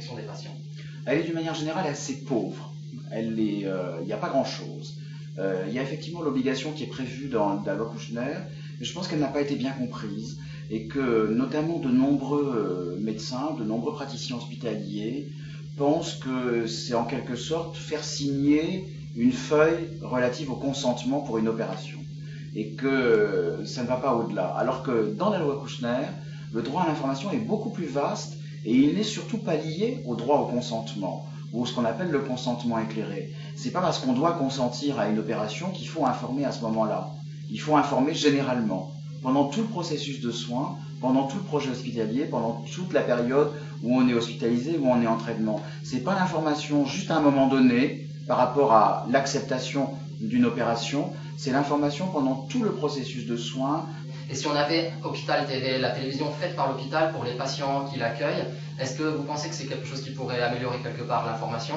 protection des patients? Elle est d'une manière générale assez pauvre. Il n'y a pas grand-chose. Il y a effectivement l'obligation qui est prévue dans la loi Kouchner, mais je pense qu'elle n'a pas été bien comprise et que notamment de nombreux médecins, de nombreux praticiens hospitaliers pensent que c'est en quelque sorte faire signer une feuille relative au consentement pour une opération et que ça ne va pas au-delà. Alors que dans la loi Kouchner, le droit à l'information est beaucoup plus vaste et il n'est surtout pas lié au droit au consentement ou ce qu'on appelle le consentement éclairé. C'est pas parce qu'on doit consentir à une opération qu'il faut informer à ce moment-là. Il faut informer généralement, pendant tout le processus de soins, pendant tout le projet hospitalier, pendant toute la période où on est hospitalisé, où on est en traitement. C'est pas l'information juste à un moment donné par rapport à l'acceptation d'une opération, c'est l'information pendant tout le processus de soins. Et si on avait Hôpital TV, la télévision faite par l'hôpital pour les patients qui l'accueillent, est-ce que vous pensez que c'est quelque chose qui pourrait améliorer quelque part l'information?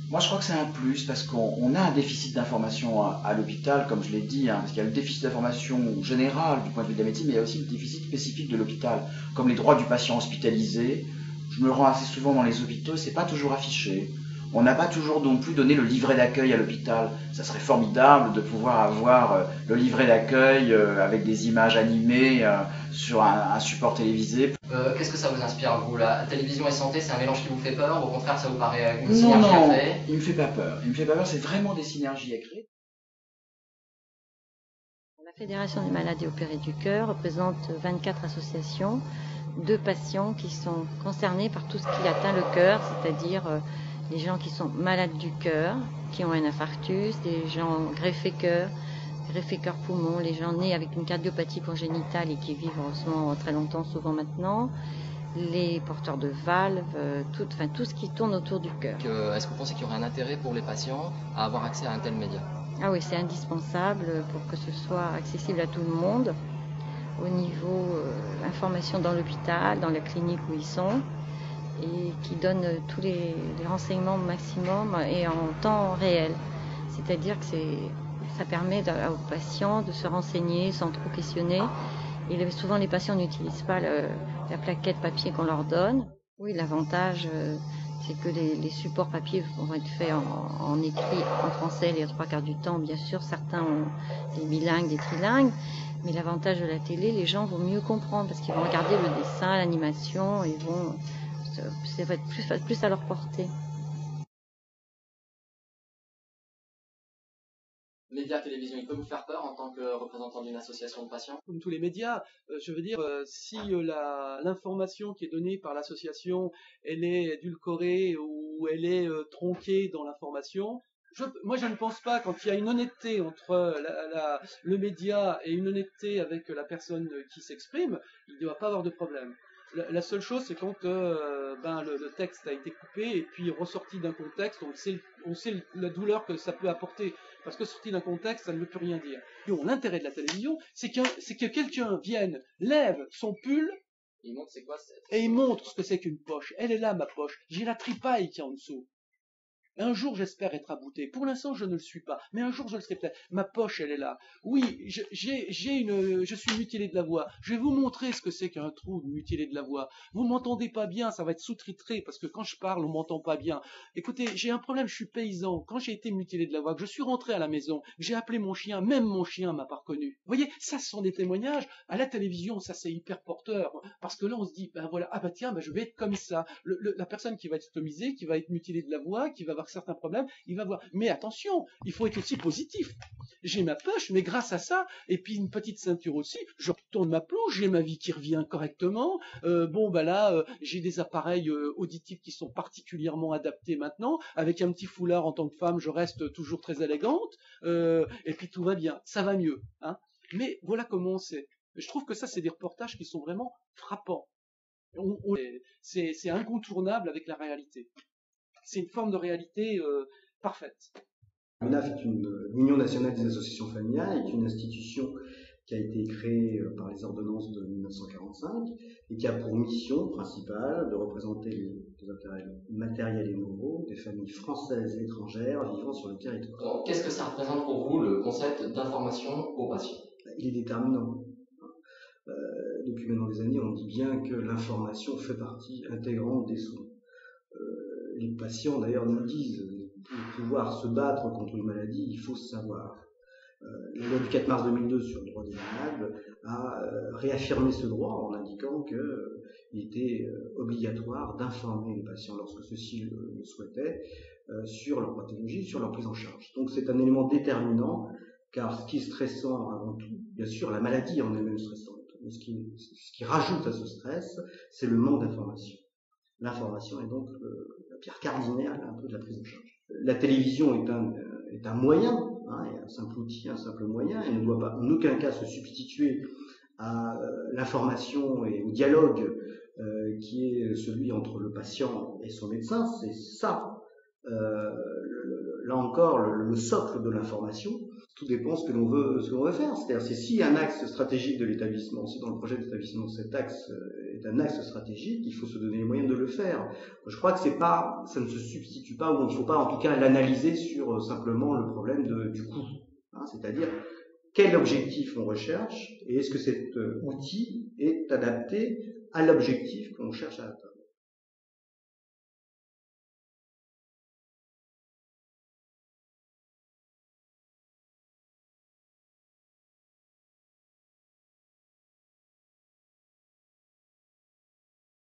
Moi, je crois que c'est un plus parce qu'on a un déficit d'information à l'hôpital, comme je l'ai dit, parce qu'il y a le déficit d'information général du point de vue de la médecine, mais il y a aussi le déficit spécifique de l'hôpital, comme les droits du patient hospitalisé. Je me rends assez souvent dans les hôpitaux, c'est pas toujours affiché. On n'a pas toujours non plus donné le livret d'accueil à l'hôpital. Ça serait formidable de pouvoir avoir le livret d'accueil avec des images animées sur un support télévisé. Qu'est-ce que ça vous inspire, vous? La télévision et santé, c'est un mélange qui vous fait peur? Au contraire, ça vous paraît une synergie à créer? Non, il me fait pas peur. Il me fait pas peur, c'est vraiment des synergies à créer. La Fédération des maladies opérées du cœur représente 24 associations de patients qui sont concernés par tout ce qui atteint le cœur, c'est-à-dire les gens qui sont malades du cœur, qui ont un infarctus, des gens greffés cœur poumon, les gens nés avec une cardiopathie congénitale et qui vivent en ce moment très longtemps, souvent maintenant, les porteurs de valves, tout ce qui tourne autour du cœur. Est-ce que vous pensez qu'il y aurait un intérêt pour les patients à avoir accès à un tel média? Ah oui, c'est indispensable pour que ce soit accessible à tout le monde, au niveau information dans l'hôpital, dans la clinique où ils sont, et qui donne tous les renseignements au maximum et en temps réel. C'est-à-dire que ça permet aux patients de se renseigner sans trop questionner. Et souvent les patients n'utilisent pas la plaquette papier qu'on leur donne. Oui, l'avantage, c'est que les supports papier vont être faits en écrit en français les 3/4 du temps. Bien sûr, certains ont des bilingues, des trilingues. Mais l'avantage de la télé, les gens vont mieux comprendre parce qu'ils vont regarder le dessin, l'animation et ça va être plus à leur portée. Média, télévision, il peut vous faire peur en tant que représentant d'une association de patients? Comme tous les médias, je veux dire, si l'information qui est donnée par l'association, elle est édulcorée ou elle est tronquée dans l'information, moi je ne pense pas, quand il y a une honnêteté entre le média et une honnêteté avec la personne qui s'exprime, il ne doit pas avoir de problème. La seule chose, c'est quand le texte a été coupé et puis ressorti d'un contexte, on sait la douleur que ça peut apporter, parce que sorti d'un contexte, ça ne veut plus rien dire. L'intérêt de la télévision, c'est que quelqu'un vienne, lève son pull, Il montre c'est quoi et il montre ce que c'est qu'une poche. Elle est là, ma poche. J'ai la tripaille qui est en dessous. Un jour, j'espère être abouté. Pour l'instant, je ne le suis pas. Mais un jour, je le serai peut-être. Ma poche, elle est là. Oui, je suis mutilé de la voix. Je vais vous montrer ce que c'est qu'un trou de mutilé de la voix. Vous m'entendez pas bien, ça va être sous-titré, parce que quand je parle, on m'entend pas bien. Écoutez, j'ai un problème, je suis paysan. Quand j'ai été mutilé de la voix, que je suis rentré à la maison, j'ai appelé mon chien, même mon chien m'a pas reconnu. Vous voyez, ça, ce sont des témoignages. À la télévision, ça, c'est hyper porteur. Parce que là, on se dit, ben voilà, ah bah tiens, ben je vais être comme ça. La personne qui va être stomisée, qui va être mutilée de la voix, qui va avoir certains problèmes, il va voir. Mais attention, il faut être aussi positif. J'ai ma poche, mais grâce à ça, et puis une petite ceinture aussi, je retourne ma plonge, j'ai ma vie qui revient correctement. J'ai des appareils auditifs qui sont particulièrement adaptés maintenant. Avec un petit foulard en tant que femme, je reste toujours très élégante. Et puis tout va bien, ça va mieux. Hein. Mais voilà comment c'est. Je trouve que ça, c'est des reportages qui sont vraiment frappants. C'est incontournable avec la réalité. C'est une forme de réalité parfaite. L'UNAF est l'Union nationale des associations familiales, est une institution qui a été créée par les ordonnances de 1945 et qui a pour mission principale de représenter les intérêts matériels et moraux des familles françaises et étrangères vivant sur le territoire. Qu'est-ce que ça représente pour vous, le concept d'information aux patients? Il est déterminant. Depuis maintenant des années, on dit bien que l'information fait partie intégrante des soins. les patients d'ailleurs nous disent, pour pouvoir se battre contre une maladie, il faut se savoir. La loi du 4 mars 2002 sur le droit des malades a réaffirmé ce droit en indiquant qu'il était obligatoire d'informer les patients lorsque ceux-ci le souhaitaient sur leur pathologie, sur leur prise en charge. Donc c'est un élément déterminant, car ce qui est stressant avant tout, bien sûr la maladie en elle-même stressante, mais ce qui rajoute à ce stress, c'est le manque d'information. L'information est donc la pierre cardinale un peu de la prise en charge. La télévision est un moyen, un simple outil, un simple moyen, et ne doit pas en aucun cas se substituer à l'information et au dialogue qui est celui entre le patient et son médecin. C'est ça, là encore, le socle de l'information. Tout dépend ce que l'on veut faire. C'est-à-dire, s'il y a un axe stratégique de l'établissement, si dans le projet d'établissement cet axe est un axe stratégique, il faut se donner les moyens de le faire. Je crois que ça ne se substitue pas, ou il ne faut pas en tout cas l'analyser sur simplement le problème du coût. C'est-à-dire, quel objectif on recherche et est-ce que cet outil est adapté à l'objectif qu'on cherche à atteindre.